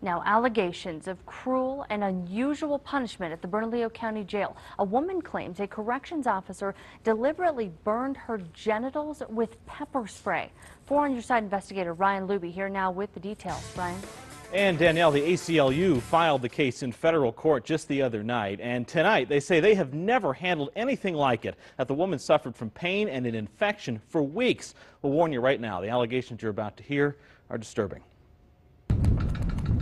Now, allegations of cruel and unusual punishment at the Bernalillo County Jail. A woman claims a corrections officer deliberately burned her genitals with pepper spray. 4 on Your Side investigator Ryan Luby here now with the details. Ryan. And Danielle, the ACLU filed the case in federal court just the other night, and tonight they say they have never handled anything like it, that the woman suffered from pain and an infection for weeks. We'll warn you right now, the allegations you're about to hear are disturbing.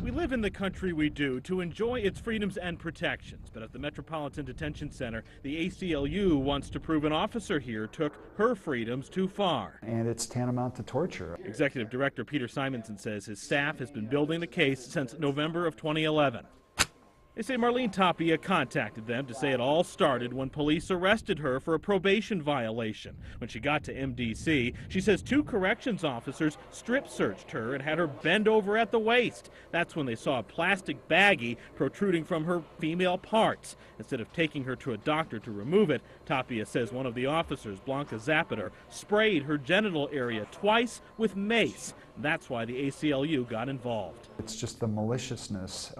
We live in the country we do to enjoy its freedoms and protections, but at the Metropolitan Detention Center, the ACLU wants to prove an officer here took her freedoms too far. And it's tantamount to torture. Executive Director Peter Simonson says his staff has been building the case since November of 2011. They say Marlene Tapia contacted them to say it all started when police arrested her for a probation violation. When she got to MDC, she says 2 corrections officers strip searched her and had her bend over at the waist. That's when they saw a plastic baggie protruding from her female parts. Instead of taking her to a doctor to remove it, Tapia says one of the officers, Blanca Zapata, sprayed her genital area twice with mace. That's why the ACLU got involved. It's just the maliciousness,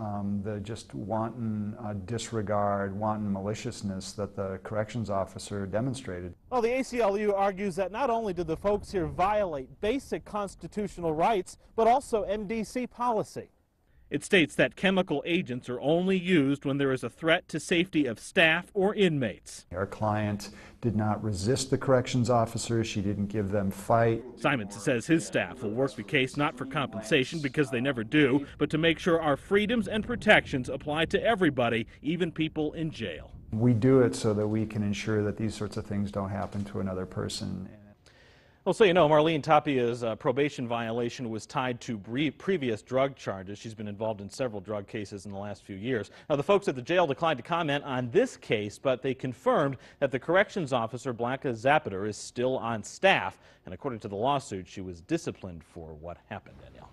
the just wanton disregard, wanton maliciousness that the corrections officer demonstrated. Well, the ACLU argues that not only did the folks here violate basic constitutional rights, but also MDC policy. It states that chemical agents are only used when there is a threat to safety of staff or inmates. Our client did not resist the corrections officer. She didn't give them fight. Simonson says his staff will work the case not for compensation, because they never do, but to make sure our freedoms and protections apply to everybody, even people in jail. We do it so that we can ensure that these sorts of things don't happen to another person. Well, so you know, Marlene Tapia's probation violation was tied to previous drug charges. She's been involved in several drug cases in the last few years. Now, the folks at the jail declined to comment on this case, but they confirmed that the corrections officer, Blanca Zapata, is still on staff. And according to the lawsuit, she was disciplined for what happened, Danielle.